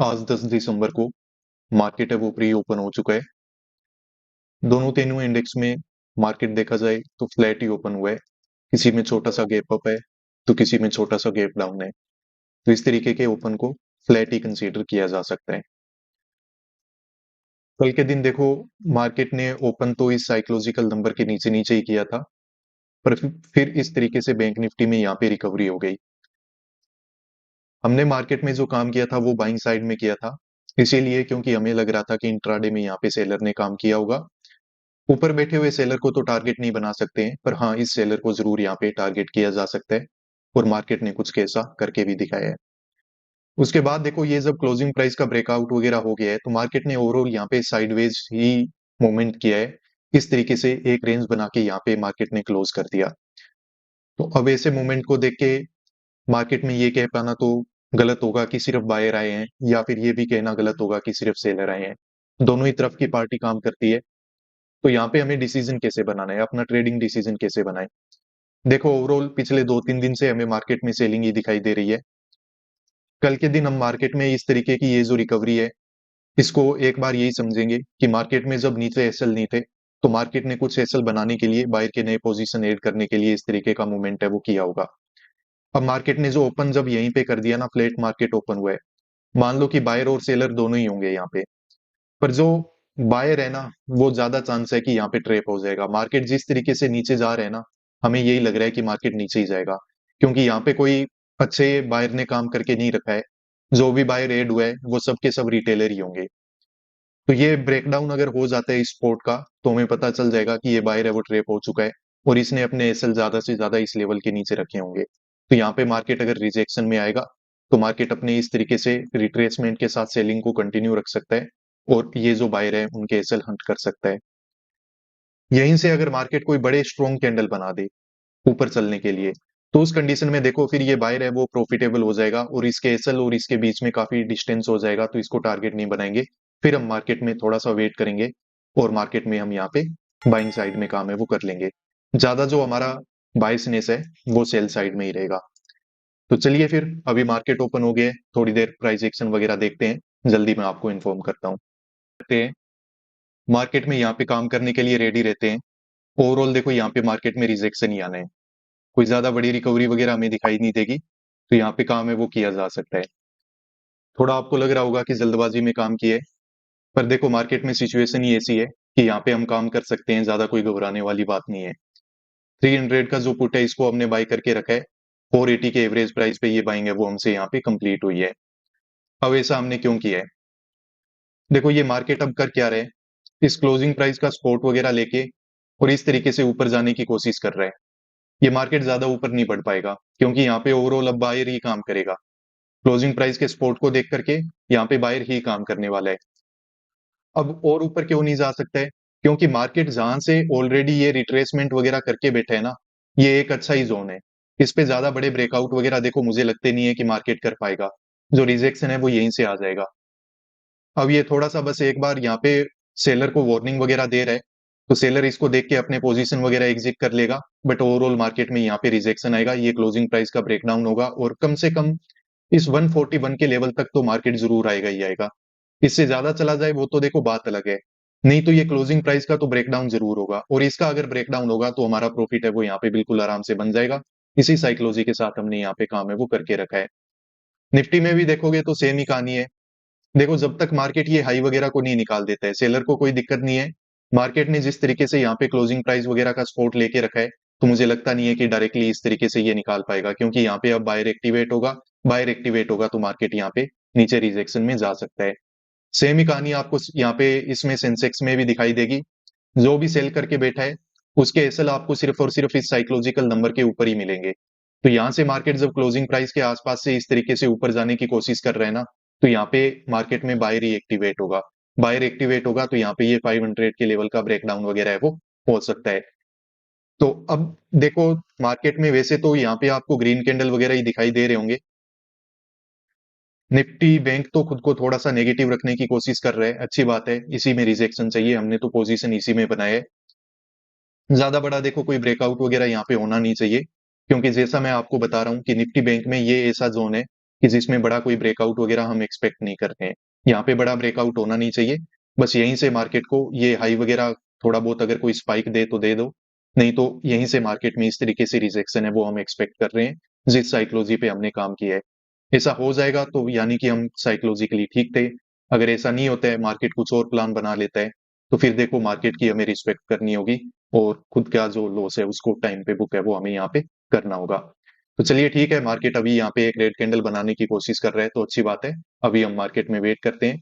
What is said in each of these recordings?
आज 10 दिसंबर को मार्केट है वो प्री ओपन हो चुका है। दोनों तीनों इंडेक्स में मार्केट देखा जाए तो फ्लैट ही ओपन हुआ है। किसी में छोटा सा गैप अप है तो किसी में छोटा सा गैप डाउन है। तो इस तरीके के ओपन को फ्लैट ही कंसीडर किया जा सकता है। कल के दिन देखो, मार्केट ने ओपन तो इस साइकोलॉजिकल नंबर के नीचे नीचे ही किया था, पर फिर इस तरीके से बैंक निफ्टी में यहाँ पे रिकवरी हो गई। हमने मार्केट में जो काम किया था वो बाइंग साइड में किया था, इसीलिए क्योंकि हमें लग रहा था कि इंट्राडे में यहाँ पे सेलर ने काम किया होगा। ऊपर बैठे हुए सेलर को तो टारगेट नहीं बना सकते हैं, पर हाँ, इस सेलर को जरूर यहाँ पे टारगेट किया जा सकता है और मार्केट ने कुछ कैसा करके भी दिखाया है। उसके बाद देखो, ये जब क्लोजिंग प्राइस का ब्रेकआउट वगैरह हो गया है तो मार्केट ने ओवरऑल यहाँ पे साइडवेज ही मूवमेंट किया है। इस तरीके से एक रेंज बना के यहाँ पे मार्केट ने क्लोज कर दिया। तो अब ऐसे मूवमेंट को देख के मार्केट में ये कह पाना तो गलत होगा कि सिर्फ बायर आए हैं, या फिर ये भी कहना गलत होगा कि सिर्फ सेलर आए हैं। दोनों ही तरफ की पार्टी काम करती है। तो यहाँ पे हमें डिसीजन कैसे बनाना है, अपना ट्रेडिंग डिसीजन कैसे बनाए। देखो, ओवरऑल पिछले 2-3 दिन से हमें मार्केट में सेलिंग ही दिखाई दे रही है। कल के दिन हम मार्केट में इस तरीके की ये जो रिकवरी है, इसको एक बार यही समझेंगे कि मार्केट में जब नीचे एसएल नहीं थे तो मार्केट ने कुछ एसएल बनाने के लिए, बायर के नए पोजीशन ऐड करने के लिए इस तरीके का मूवमेंट है वो किया होगा। अब मार्केट ने जो ओपन जब यहीं पे कर दिया ना, फ्लैट मार्केट ओपन हुआ है, मान लो कि बायर और सेलर दोनों ही होंगे यहाँ पे, पर जो बायर है ना, वो ज्यादा चांस है कि यहाँ पे ट्रेप हो जाएगा। मार्केट जिस तरीके से नीचे जा रहा है ना, हमें यही लग रहा है कि मार्केट नीचे ही जाएगा, क्योंकि यहाँ पे कोई अच्छे बायर ने काम करके नहीं रखा है। जो भी बायर एड हुआ है वो सब के सब रिटेलर ही होंगे। तो ये ब्रेकडाउन अगर हो जाता है इस स्पोर्ट का, तो हमें पता चल जाएगा कि ये बायर है वो ट्रेप हो चुका है और इसने अपने एसएल ज्यादा से ज्यादा इस लेवल के नीचे रखे होंगे। तो यहाँ पे मार्केट अगर रिजेक्शन में आएगा तो मार्केट अपने इस तरीके से रिट्रेसमेंट के साथ सेलिंग को कंटिन्यू रख सकता है और ये जो बायर है उनके एसएल हंट कर सकता है। यहीं से अगर मार्केट कोई बड़े स्ट्रॉन्ग कैंडल बना दे ऊपर चलने के लिए, तो उस कंडीशन में देखो फिर ये बायर है वो प्रॉफिटेबल हो जाएगा और इसके एसएल और इसके बीच में काफी डिस्टेंस हो जाएगा, तो इसको टारगेट नहीं बनाएंगे। फिर हम मार्केट में थोड़ा सा वेट करेंगे और मार्केट में हम यहाँ पे बाइंग साइड में काम है वो कर लेंगे। ज्यादा जो हमारा बायसनेस है वो सेल साइड में ही रहेगा। तो चलिए फिर, अभी मार्केट ओपन हो गया है, थोड़ी देर प्राइस एक्शन वगैरह देखते हैं, जल्दी मैं आपको इन्फॉर्म करता हूँ। करते हैं, मार्केट में यहाँ पे काम करने के लिए रेडी रहते हैं। ओवरऑल देखो, यहाँ पे मार्केट में रिजेक्शन ही आना है, कोई ज्यादा बड़ी रिकवरी वगैरह हमें दिखाई नहीं देगी, तो यहाँ पे काम है वो किया जा सकता है। थोड़ा आपको लग रहा होगा कि जल्दबाजी में काम किया है, पर देखो मार्केट में सिचुएशन ही ऐसी है कि यहाँ पे हम काम कर सकते हैं, ज्यादा कोई घबराने वाली बात नहीं है। 300 का जो पुट है इसको हमने बाय करके रखा है। 480 के एवरेज प्राइस पे ये बाइंग है वो हमसे यहाँ पे कंप्लीट हुई है। अब ऐसा हमने क्यों किया है, देखो ये मार्केट अब कर क्या रहे हैं, इस क्लोजिंग प्राइस का सपोर्ट वगैरह लेके और इस तरीके से ऊपर जाने की कोशिश कर रहा है। ये मार्केट ज्यादा ऊपर नहीं बढ़ पाएगा, क्योंकि यहाँ पे ओवरऑल अब बायर ही काम करेगा। क्लोजिंग प्राइस के सपोर्ट को देख करके यहाँ पे बायर ही काम करने वाला है। अब और ऊपर क्यों नहीं जा सकता है, क्योंकि मार्केट जहां से ऑलरेडी ये रिट्रेसमेंट वगैरह करके बैठे है ना, ये एक अच्छा ही जोन है। इस पे ज्यादा बड़े ब्रेकआउट वगैरह देखो मुझे लगते नहीं है कि मार्केट कर पाएगा। जो रिजेक्शन है वो यहीं से आ जाएगा। अब ये थोड़ा सा बस एक बार यहाँ पे सेलर को वार्निंग वगैरह दे रहा है, तो सेलर इसको देख के अपने पोजीशन वगैरह एग्जिट कर लेगा। बट ओवरऑल मार्केट में यहाँ पे रिजेक्शन आएगा, ये क्लोजिंग प्राइस का ब्रेकडाउन होगा और कम से कम इस 141 के लेवल तक तो मार्केट जरूर आएगा ही आएगा। इससे ज्यादा चला जाए वो तो देखो बात अलग है, नहीं तो ये क्लोजिंग प्राइस का तो ब्रेकडाउन जरूर होगा, और इसका अगर ब्रेकडाउन होगा तो हमारा प्रॉफिट है वो यहाँ पे बिल्कुल आराम से बन जाएगा। इसी साइकोलॉजी के साथ हमने यहाँ पे काम है वो करके रखा है। निफ्टी में भी देखोगे तो सेम ही कहानी है। देखो, जब तक मार्केट ये हाई वगैरह को नहीं निकाल देता है, सेलर को कोई दिक्कत नहीं है। मार्केट ने जिस तरीके से यहाँ पे क्लोजिंग प्राइस वगैरह का सपोर्ट लेके रखा है, तो मुझे लगता नहीं है कि डायरेक्टली इस तरीके से ये निकाल पाएगा, क्योंकि यहाँ पे अब बायर एक्टिवेट होगा। बायर एक्टिवेट होगा तो मार्केट यहाँ पे नीचे रिजेक्शन में जा सकता है। सेम ही कहानी आपको यहाँ पे इसमें सेंसेक्स में भी दिखाई देगी। जो भी सेल करके बैठा है उसके एसएल आपको सिर्फ और सिर्फ इस साइकोलॉजिकल नंबर के ऊपर ही मिलेंगे। तो यहाँ से मार्केट जब क्लोजिंग प्राइस के आसपास से इस तरीके से ऊपर जाने की कोशिश कर रहे हैं ना, तो यहाँ पे मार्केट में बायर ही एक्टिवेट होगा। बायर एक्टिवेट होगा तो यहाँ पे ये 500 के लेवल का ब्रेकडाउन वगैरह है वो हो सकता है। तो अब देखो, मार्केट में वैसे तो यहाँ पे आपको ग्रीन कैंडल वगैरह ही दिखाई दे रहे होंगे। निफ्टी बैंक तो खुद को थोड़ा सा नेगेटिव रखने की कोशिश कर रहे हैं, अच्छी बात है, इसी में रिजेक्शन चाहिए, हमने तो पोजीशन इसी में बनाया है। ज्यादा बड़ा देखो कोई ब्रेकआउट वगैरह यहाँ पे होना नहीं चाहिए, क्योंकि जैसा मैं आपको बता रहा हूँ कि निफ्टी बैंक में ये ऐसा जोन है कि जिसमें बड़ा कोई ब्रेकआउट वगैरह हम एक्सपेक्ट नहीं करते हैं। यहाँ पे बड़ा ब्रेकआउट होना नहीं चाहिए, बस यहीं से मार्केट को ये हाई वगैरह थोड़ा बहुत अगर कोई स्पाइक दे तो दे दो, नहीं तो यहीं से मार्केट में इस तरीके से रिजेक्शन है वो हम एक्सपेक्ट कर रहे हैं जिस साइकोलॉजी पे हमने काम किया है। ऐसा हो जाएगा तो यानी कि हम साइकोलॉजिकली ठीक थे। अगर ऐसा नहीं होता है, मार्केट कुछ और प्लान बना लेता है, तो फिर देखो मार्केट की हमें रिस्पेक्ट करनी होगी और खुद का जो लॉस है उसको टाइम पे बुक है वो हमें यहाँ पे करना होगा। तो चलिए ठीक है, मार्केट अभी यहाँ पे एक रेड कैंडल बनाने की कोशिश कर रहा है तो अच्छी बात है। अभी हम मार्केट में वेट करते हैं।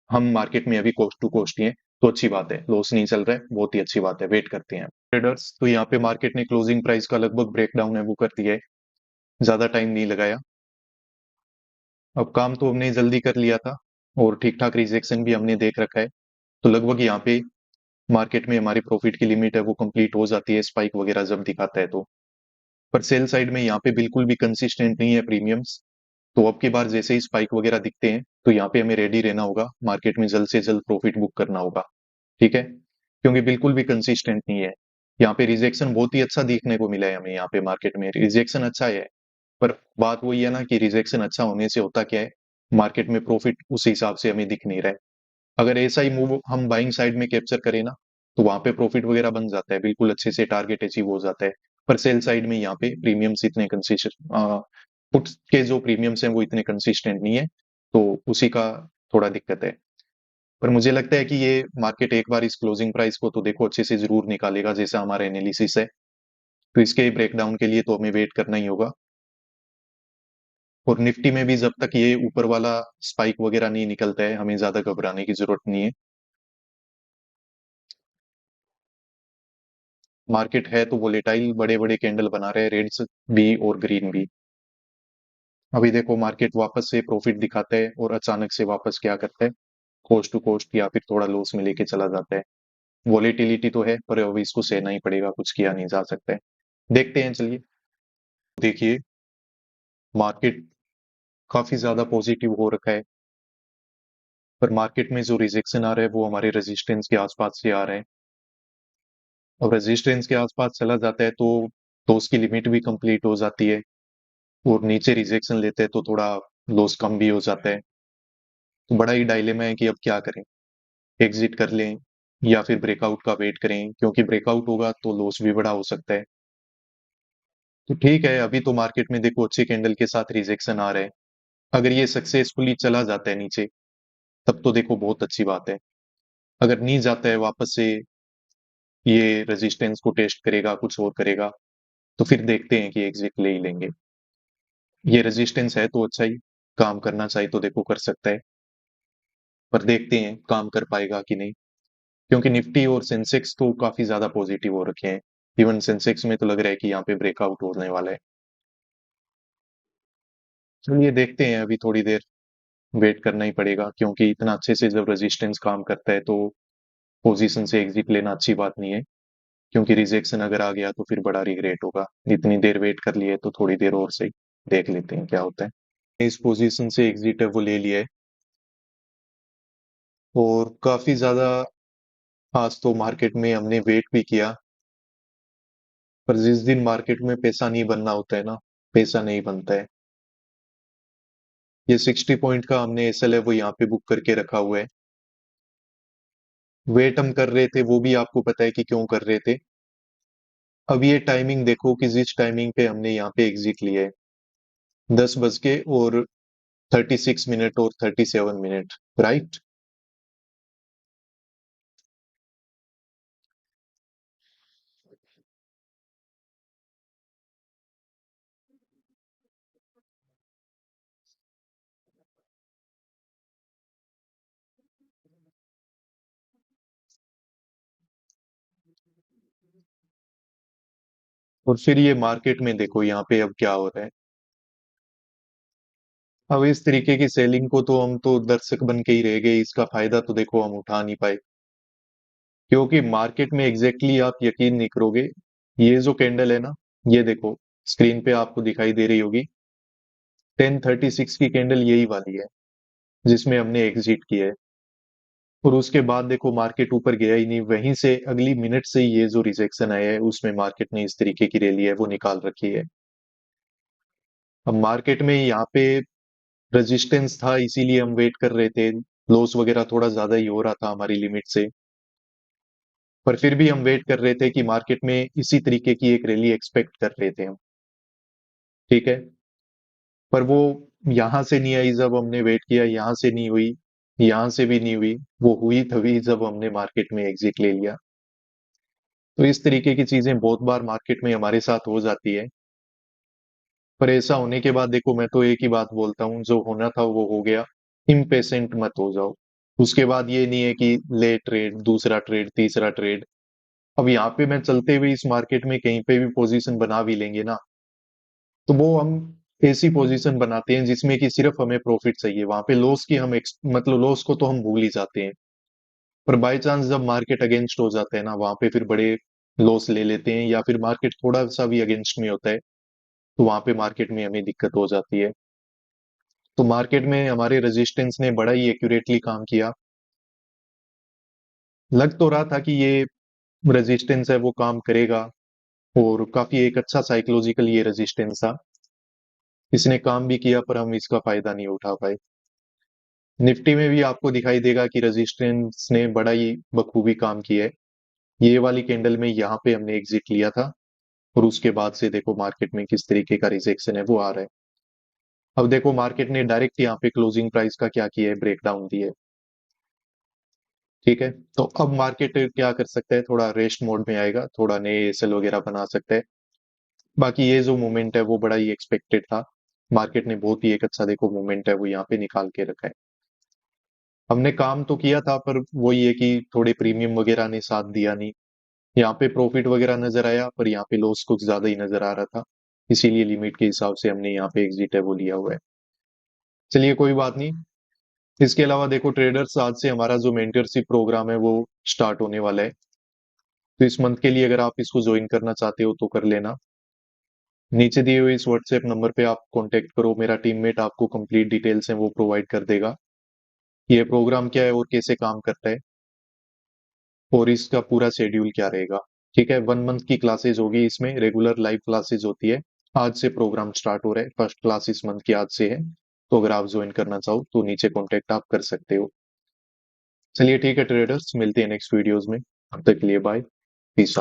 हम मार्केट में अभी कोस्ट टू कोस्ट ही हैं, तो अच्छी बात है, लॉस नहीं चल रहा है, बहुत ही अच्छी बात है, वेट करते हैं ट्रेडर्स। तो यहाँ पे मार्केट ने क्लोजिंग प्राइस का लगभग ब्रेकडाउन है वो कर दिया है, ज्यादा टाइम नहीं लगाया। अब काम तो हमने जल्दी कर लिया था और ठीक ठाक रिजेक्शन भी हमने देख रखा है, तो लगभग यहाँ पे मार्केट में हमारी प्रॉफिट की लिमिट है वो कंप्लीट हो जाती है स्पाइक वगैरह जब दिखाता है तो। पर सेल साइड में यहाँ पे बिल्कुल भी कंसिस्टेंट नहीं है प्रीमियम्स, तो अब की बार जैसे ही स्पाइक वगैरह दिखते हैं तो यहाँ पे हमें रेडी रहना होगा, मार्केट में जल्द से जल्द प्रॉफिट बुक करना होगा। ठीक है, क्योंकि बिल्कुल भी कंसिस्टेंट नहीं है। यहाँ पे रिजेक्शन बहुत ही अच्छा देखने को मिला है हमें, यहाँ पे मार्केट में रिजेक्शन अच्छा है, पर बात वही है ना कि रिजेक्शन अच्छा होने से होता क्या है, मार्केट में प्रॉफिट उस हिसाब से हमें दिख नहीं रहा है। अगर ऐसा ही मूव हम बाइंग साइड में कैप्चर करें ना, तो वहां पे प्रॉफिट वगैरह बन जाता है, बिल्कुल अच्छे से टारगेट अचीव हो जाता है। पर सेल साइड में यहाँ पे प्रीमियम्स इतने कंसिस्टेंट, पुट के जो प्रीमियम्स हैं वो इतने कंसिस्टेंट नहीं है, तो उसी का थोड़ा दिक्कत है। पर मुझे लगता है कि ये मार्केट एक बार इस क्लोजिंग प्राइस को तो देखो अच्छे से जरूर निकालेगा, जैसा हमारा एनालिसिस है। तो इसके ब्रेकडाउन के लिए तो हमें वेट करना ही होगा। और निफ्टी में भी जब तक ये ऊपर वाला स्पाइक वगैरह नहीं निकलता है, हमें ज्यादा घबराने की जरूरत नहीं है। मार्केट है तो वोलेटाइल, बड़े बड़े कैंडल बना रहे हैं, रेड्स भी और ग्रीन भी। अभी देखो मार्केट वापस से प्रॉफिट दिखाता है और अचानक से वापस क्या करता है, कोस्ट टू कोस्ट या फिर थोड़ा लॉस में लेके चला जाता है। वॉलेटिलिटी तो है पर अभी इसको सहना ही पड़ेगा, कुछ किया नहीं जा सकता है। देखते हैं चलिए। देखिए मार्केट काफी ज्यादा पॉजिटिव हो रखा है, पर मार्केट में जो रिजेक्शन आ रहा है वो हमारे रेजिस्टेंस के आसपास से आ रहे हैं, और रेजिस्टेंस के आसपास चला जाता है तो उसकी लिमिट भी कंप्लीट हो जाती है, और नीचे रिजेक्शन लेते हैं तो थोड़ा लॉस कम भी हो जाता है। तो बड़ा ही डायलेमा है कि अब क्या करें, एग्जिट कर लें या फिर ब्रेकआउट का वेट करें, क्योंकि ब्रेकआउट होगा तो लॉस भी बड़ा हो सकता है। तो ठीक है, अभी तो मार्केट में देखो अच्छे कैंडल के साथ रिजेक्शन आ रहे हैं, अगर ये सक्सेसफुली चला जाता है नीचे तब तो देखो बहुत अच्छी बात है। अगर नहीं जाता है वापस से, ये रेजिस्टेंस को टेस्ट करेगा कुछ और करेगा, तो फिर देखते हैं कि एग्जिट ले ही लेंगे। ये रेजिस्टेंस है तो अच्छा ही, काम करना चाहिए तो देखो कर सकता है, पर देखते हैं काम कर पाएगा कि नहीं। क्योंकि निफ्टी और सेंसेक्स तो काफी ज्यादा पॉजिटिव हो रखे हैं, इवन सेंसेक्स में तो लग रहा है कि यहाँ पे ब्रेकआउट होने वाला है। चलिए देखते हैं, अभी थोड़ी देर वेट करना ही पड़ेगा, क्योंकि इतना अच्छे से जब रेजिस्टेंस काम करता है तो पोजीशन से एग्जिट लेना अच्छी बात नहीं है, क्योंकि रिजेक्शन अगर आ गया तो फिर बड़ा रिग्रेट होगा। इतनी देर वेट कर लिए तो थोड़ी देर और सही, देख लेते हैं क्या होता है। इस पोजीशन से एग्जिट है वो ले लिया है, और काफी ज्यादा आज तो मार्केट में हमने वेट भी किया, पर जिस दिन मार्केट में पैसा नहीं बनना होता है ना, पैसा नहीं बनता है। ये 60 पॉइंट का हमने एसएल है वो यहाँ पे बुक करके रखा हुआ है। वेट हम कर रहे थे, वो भी आपको पता है कि क्यों कर रहे थे। अब ये टाइमिंग देखो कि जिस टाइमिंग पे हमने यहाँ पे एग्जिट लिया है, 10 बज के और 36 मिनट और 37 मिनट, राइट। और फिर ये मार्केट में देखो यहाँ पे अब क्या हो रहा है। अब इस तरीके की सेलिंग को तो हम तो दर्शक बन के ही रह गए, इसका फायदा तो देखो हम उठा नहीं पाए, क्योंकि मार्केट में एग्जैक्टली आप यकीन नहीं करोगे, ये जो कैंडल है ना, ये देखो स्क्रीन पे आपको दिखाई दे रही होगी, 10:36 की कैंडल यही वाली है जिसमें हमने एग्जिट किया है। और उसके बाद देखो मार्केट ऊपर गया ही नहीं, वहीं से अगली मिनट से ही ये जो रिजेक्शन आया है उसमें मार्केट ने इस तरीके की रैली है वो निकाल रखी है। अब मार्केट में यहाँ पे रेजिस्टेंस था इसीलिए हम वेट कर रहे थे। लॉस वगैरह थोड़ा ज्यादा ही हो रहा था हमारी लिमिट से, पर फिर भी हम वेट कर रहे थे कि मार्केट में इसी तरीके की एक रैली एक्सपेक्ट कर रहे थे हम। ठीक है, पर वो यहां से नहीं आई। जब हमने वेट किया यहां से नहीं हुई, यहां से भी नहीं हुई, वो हुई तभी जब हमने मार्केट में एग्जिट ले लिया। तो इस तरीके की चीजें बहुत बार मार्केट में हमारे साथ हो जाती है। पर ऐसा होने के बाद देखो, मैं तो एक ही बात बोलता हूँ, जो होना था वो हो गया। इम्पेशेंट मत हो जाओ। उसके बाद ये नहीं है कि ले ट्रेड, दूसरा ट्रेड, तीसरा ट्रेड। अब यहाँ पे मैं चलते हुए इस मार्केट में कहीं पे भी पोजीशन बना भी लेंगे ना, तो वो हम ऐसी पोजीशन बनाते हैं जिसमें कि सिर्फ हमें प्रॉफिट चाहिए। वहां पे लॉस की हम मतलब लॉस को तो हम भूल ही जाते हैं। पर बाय चांस जब मार्केट अगेंस्ट हो जाता है ना, वहां पे फिर बड़े लॉस ले लेते हैं, या फिर मार्केट थोड़ा सा भी अगेंस्ट में होता है तो वहां पे मार्केट में हमें दिक्कत हो जाती है। तो मार्केट में हमारे रेजिस्टेंस ने बड़ा ही एक्यूरेटली काम किया। लग तो रहा था कि ये रेजिस्टेंस है वो काम करेगा, और काफी एक अच्छा साइकोलॉजिकल ये रेजिस्टेंस था। इसने काम भी किया, पर हम इसका फायदा नहीं उठा पाए। निफ्टी में भी आपको दिखाई देगा कि रेजिस्टेंस ने बड़ा ही बखूबी काम किया है। ये वाली कैंडल में यहाँ पे हमने एग्जिट लिया था, और उसके बाद से देखो मार्केट में किस तरीके का रिजेक्शन है वो आ रहा है। अब देखो मार्केट ने डायरेक्ट यहाँ पे क्लोजिंग प्राइस का क्या किया है, ब्रेकडाउन दिया है। ठीक है, तो अब मार्केट क्या कर सकता है, थोड़ा रेस्ट मोड में आएगा, थोड़ा नए एसएल वगैरह बना सकता है। बाकी ये जो मूवमेंट है वो बड़ा ही एक्सपेक्टेड था। मार्केट ने बहुत ही एक अच्छा देखो मूवमेंट है वो यहाँ पे निकाल के रखा है। हमने काम तो किया था, पर वही है कि थोड़े प्रीमियम वगैरह ने साथ दिया नहीं। यहाँ पे प्रॉफिट वगैरह नजर आया, पर यहाँ पे लॉस कुछ ज्यादा ही नजर आ रहा था। इसीलिए लिमिट के हिसाब से हमने यहाँ पे एग्जिट है वो लिया हुआ है। चलिए कोई बात नहीं। इसके अलावा देखो ट्रेडर्स, आज से हमारा जो मेंटरशिप प्रोग्राम है वो स्टार्ट होने वाला है। तो इस मंथ के लिए अगर आप इसको ज्वाइन करना चाहते हो तो कर लेना। नीचे दिए हुए इस व्हाट्सएप नंबर पे आप कांटेक्ट करो, मेरा टीममेट आपको कंप्लीट डिटेल्स हैं वो प्रोवाइड कर देगा। ये प्रोग्राम क्या है और कैसे काम करता है, और इसका पूरा शेड्यूल क्या रहेगा। ठीक है, 1 मंथ की क्लासेज होगी, इसमें रेगुलर लाइव क्लासेज होती है। आज से प्रोग्राम स्टार्ट हो रहा है, फर्स्ट क्लास इस मंथ की आज से है। तो अगर आप ज्वाइन करना चाहो तो नीचे कॉन्टेक्ट आप कर सकते हो। चलिए ठीक है ट्रेडर्स, मिलते हैं नेक्स्ट वीडियोज में। अब तक के लिए बाय, पीस आउट।